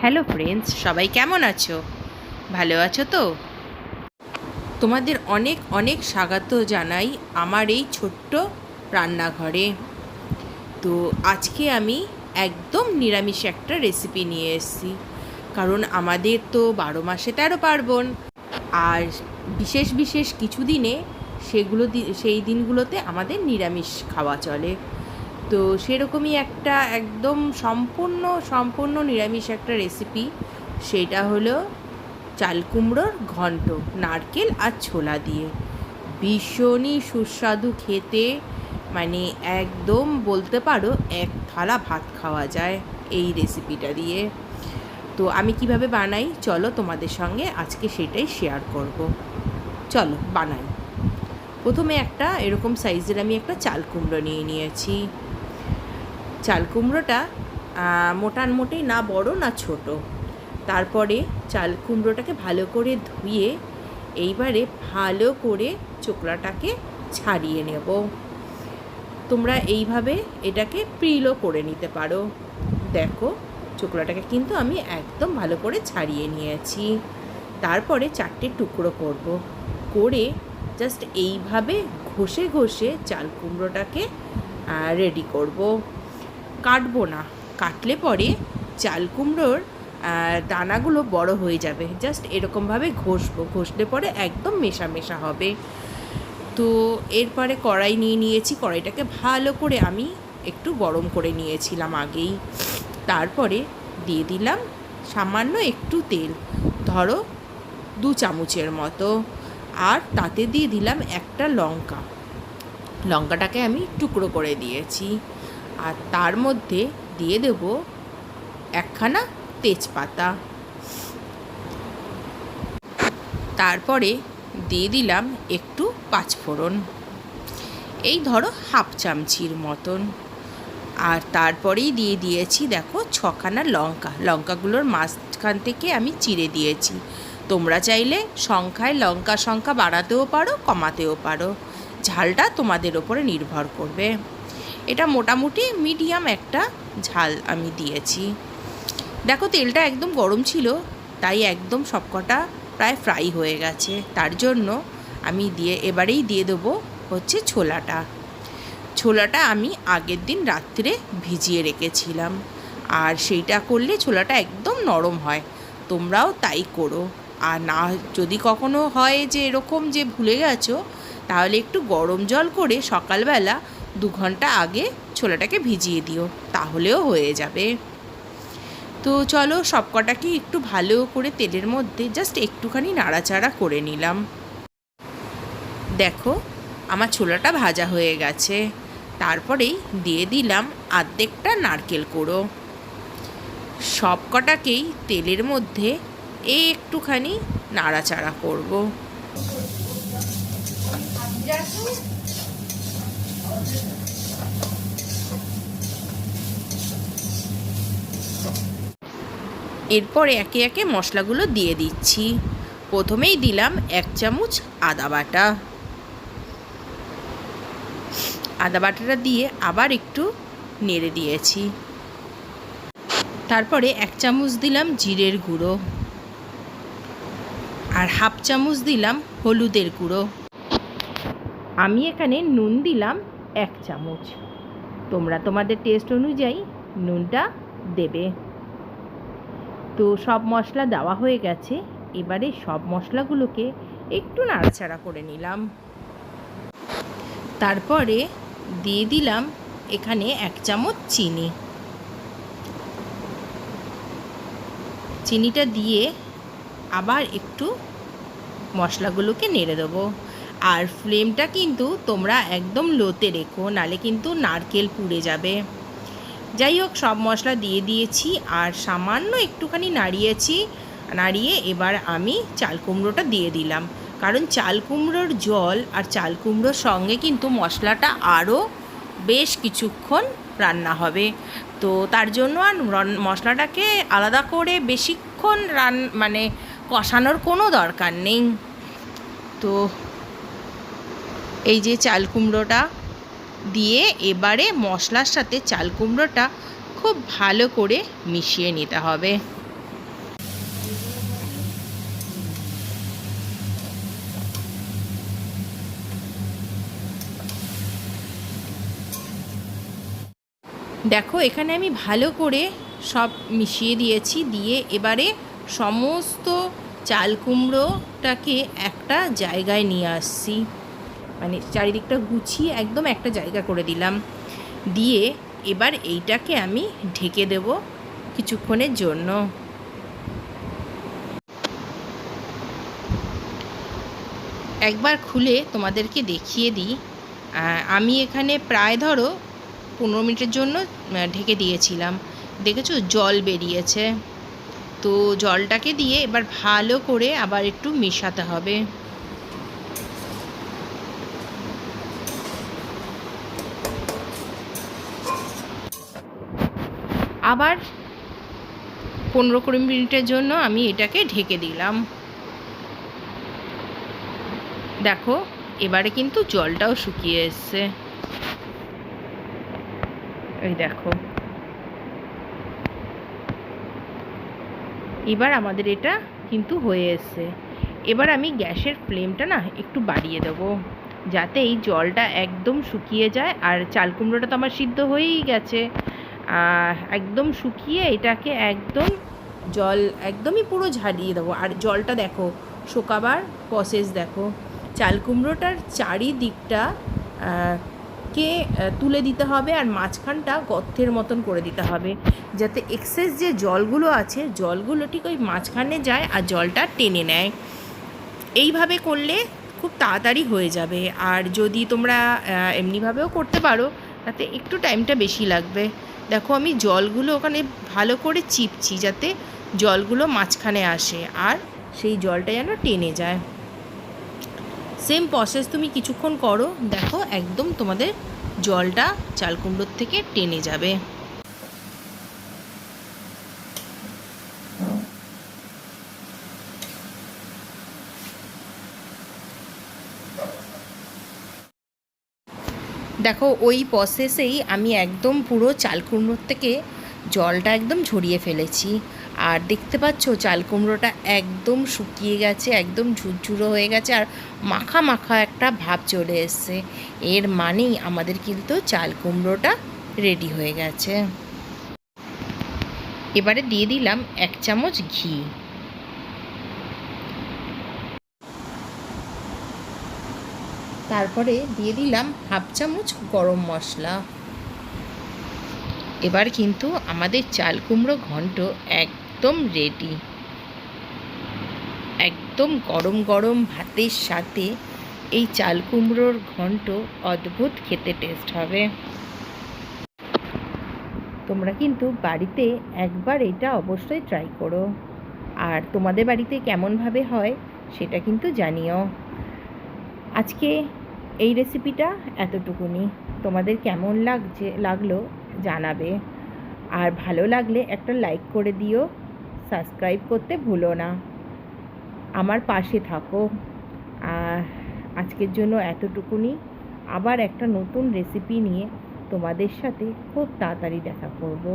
Hello friends, সবাই কেমন আছো? ভালো আছো তো? তোমাদের অনেক অনেক স্বাগত জানাই আমার এই ছোট্ট রান্নাঘরে। তো আজকে আমি একদম নিরামিষ একটা রেসিপি নিয়ে এসেছি, কারণ আমাদের তো 12 মাসে 13 পার্বণ। আর বিশেষ বিশেষ কিছু দিনে সেই দিনগুলোতে আমাদের নিরামিষ খাওয়া চলে। তো সেরকমই একটা একদম সম্পূর্ণ নিরামিষ একটা রেসিপি। সেটা হলো চাল কুমড়োর ঘন্ট, নারকেল আর ছোলা দিয়ে। ভীষণই সুস্বাদু খেতে, মানে একদম বলতে পারো এক থালা ভাত খাওয়া যায় এই রেসিপিটা দিয়ে। তো আমি কিভাবে বানাই চলো তোমাদের সঙ্গে আজকে সেটাই শেয়ার করব। চলো বানাই। প্রথমে একটা এরকম সাইজের আমি একটা চাল কুমড়ো নিয়ে নিয়েছি। চাল কুমড়োটা মোটেই না বড় না ছোট। তারপরে চাল কুমড়োটাকে ভালো করে ধুয়ে এইবারে ভালো করে চোকলাটাকে ছাড়িয়ে নেব। তোমরা এইভাবে এটাকে প্রিলও করে নিতে পারো। দেখো, চোকলাটাকে কিন্তু আমি একদম ভালো করে ছাড়িয়ে নিয়েছি। তারপরে 4টে টুকরো করব, করে জাস্ট এইভাবে ঘষে ঘষে চাল কুমড়োটাকে রেডি করব। কাটবো না, কাটলে পরে চাল কুমড়োর দানাগুলো বড় হয়ে যাবে। জাস্ট এরকমভাবে ঘষবো, ঘষলে পরে একদম মেশা মেশা হবে। তো এরপরে কড়াই নিয়ে নিয়েছি, কড়াইটাকে ভালো করে আমি একটু গরম করে নিয়েছিলাম আগেই। তারপরে দিয়ে দিলাম সামান্য একটু তেল, ধরো 2 চামচের মতো। আর তাতে দিয়ে দিলাম একটা লঙ্কাটাকে আমি টুকরো করে দিয়েছি। আর তার মধ্যে দিয়ে দেব একখানা তেজপাতা। তারপরে দিয়ে দিলাম একটু পাঁচফোড়ন, এই ধরো 1/2 চামচির মতন। আর তারপরেই দিয়ে দিয়েছি দেখো 6খানা লঙ্কাগুলোর মাঝখান থেকে আমি চিড়ে দিয়েছি। তোমরা চাইলে লঙ্কা সংখ্যা বাড়াতেও পারো, কমাতেও পারো, ঝালটা তোমাদের ওপরে নির্ভর করবে। এটা মোটামুটি মিডিয়াম একটা ঝাল আমি দিয়েছি। দেখো, তেলটা একদম গরম ছিল, তাই একদম সবকটা প্রায় ফ্রাই হয়ে গেছে। তার জন্য আমি এবারেই দিয়ে দেবো হচ্ছে ছোলাটা আমি আগের দিন রাত্রে ভিজিয়ে রেখেছিলাম। আর সেইটা করলে ছোলাটা একদম নরম হয়, তোমরাও তাই করো। আর না, যদি কখনো হয় যে এরকম যে ভুলে গেছো, তাহলে একটু গরম জল করে সকালবেলা 2 ঘন্টা আগে ছোলাটাকে ভিজিয়ে দিও, তাহলেও হয়ে যাবে। তো চলো, সবকটাকে একটু ভালো করে তেলের মধ্যে জাস্ট একটুখানি নাড়াচাড়া করে নিলাম। দেখো, আমার ছোলাটা ভাজা হয়ে গেছে। তারপরেই দিয়ে দিলাম অর্ধেকটা নারকেল কুড়ো। সবকটাকেই তেলের মধ্যে একটুখানি নাড়াচাড়া করব। এরপরে একে একে মশলাগুলো দিয়ে দিচ্ছি। প্রথমেই দিলাম 1 চামচ আদা বাটাটা দিয়ে আবার একটু নেড়ে দিয়েছি। তারপরে 1 চামচ দিলাম জিরের গুঁড়ো, আর 1/2 চামচ দিলাম হলুদের গুঁড়ো। আমি এখানে নুন দিলাম 1 চামচ। তোমরা তোমাদের টেস্ট অনুযায়ী নুনটা দেবে। তো সব মশলা দেওয়া হয়ে গেছে। এবারে সব মশলাগুলোকে একটু নাড়াচাড়া করে নিলাম। তারপরে দিয়ে দিলাম এখানে 1 চামচ চিনিটা দিয়ে আবার একটু মশলাগুলোকে নেড়ে দেবো। আর ফ্লেমটা কিন্তু তোমরা একদম লোতে রেখো, নালে কিন্তু নারকেল পুড়ে যাবে। যাই হোক, সব মশলা দিয়ে দিয়েছি আর সামান্য একটুখানি নাড়িয়ে এবার আমি চাল কুমড়োটা দিয়ে দিলাম। কারণ চাল কুমড়োর জল আর চাল কুমড়োর সঙ্গে কিন্তু মশলাটা আরও বেশ কিছুক্ষণ রান্না হবে। তো তার জন্য আর মশলাটাকে আলাদা করে বেশিক্ষণ কষানোর কোনো দরকার নেই। তো এই যে চাল কুমড়োটা দিয়ে এবারে মশলার সাথে চাল কুমড়োটা খুব ভালো করে মিশিয়ে নিতে হবে। দেখো এখানে আমি ভালো করে সব মিশিয়ে দিয়েছি, দিয়ে এবারে সমস্ত চাল কুমড়োটাকে একটা জায়গায় নিয়ে আসছি, মানে চারিদিকটা গুছিয়ে একদম একটা জায়গা করে দিলাম। দিয়ে এবার এইটাকে আমি ঢেকে দেব কিছুক্ষণের জন্য। একবার খুলে তোমাদেরকে দেখিয়ে দিই। আমি এখানে প্রায় ধরো 15 মিনিটের জন্য ঢেকে দিয়েছিলাম। দেখেছো জল বেরিয়েছে। তো জলটাকে দিয়ে এবার ভালো করে আবার একটু মেশাতে হবে। আবার 15-20 মিনিটের জন্য আমি এটাকে ঢেকে দিলাম। দেখো এবারে কিন্তু জলটাও শুকিয়ে এসছে, এই দেখো। এবার আমাদের এটা কিন্তু হয়ে এসছে। এবার আমি গ্যাসের ফ্লেমটা না একটু বাড়িয়ে দেবো, যাতে এই জলটা একদম শুকিয়ে যায়। আর চাল কুমড়োটা তো আমার সিদ্ধ হয়েই গেছে, একদম শুকিয়ে এটাকে একদম জল একদমই পুরো ঝারিয়ে দেবো। আর জলটা দেখো শুকাবার প্রসেস দেখো। চাল কুমড়োটার চারিদিকটা কে তুলে দিতে হবে, আর মাঝখানটা গর্তের মতন করে দিতে হবে, যাতে এক্সেস যে জলগুলো আছে জলগুলো ঠিক ওই মাঝখানে যায় আর জলটা টেনে নেয়। এইভাবে করলে খুব তাড়াতাড়ি হয়ে যাবে। আর যদি তোমরা এমনিভাবেও করতে পারো তাতে একটু টাইমটা বেশি লাগবে। দেখো আমি জলগুলো ওখানে ভালো করে চিপছি, যাতে জলগুলো মাঝখানে আসে আর সেই জলটা যেন টেনে যায়। সেম প্রসেস তুমি কিছুক্ষণ করো, দেখো একদম তোমাদের জলটা চাল কুমড়োর থেকে টেনে যাবে। দেখো ওই প্রসেসেই আমি একদম পুরো চাল কুমড়োর থেকে জলটা একদম ঝরিয়ে ফেলেছি। আর দেখতে পাচ্ছ চাল কুমড়োটা একদম শুকিয়ে গেছে, একদম ঝুরঝুরো হয়ে গেছে, আর মাখা মাখা একটা ভাব চলে এসছে। এর মানেই আমাদের কিন্তু চাল কুমড়োটা রেডি হয়ে গেছে। এবারে দিয়ে দিলাম 1 চামচ ঘি। তারপরে দিয়ে দিলাম 1/2 চামচ গরম মশলা। এবার কিন্তু আমাদের চাল কুমড়ো ঘন্ট একদম রেডি। একদম গরম গরম ভাতের সাথে এই চাল কুমড়োর ঘন্ট অদ্ভুত খেতে টেস্ট হবে। তোমরা কিন্তু বাড়িতে একবার এটা অবশ্যই ট্রাই করো, আর তোমাদের বাড়িতে কেমনভাবে হয় সেটা কিন্তু জানিও। আজকে এই রেসিপিটা এতটুকুনি। তোমাদের কেমন লাগলো জানাবে। আর ভালো লাগলে একটা লাইক করে দিও, সাবস্ক্রাইব করতে ভুলো না, আমার পাশে থাকো। আজকের জন্য এতটুকুনি। আবার একটা নতুন রেসিপি নিয়ে তোমাদের সাথে খুব তাড়াতাড়ি দেখা করব।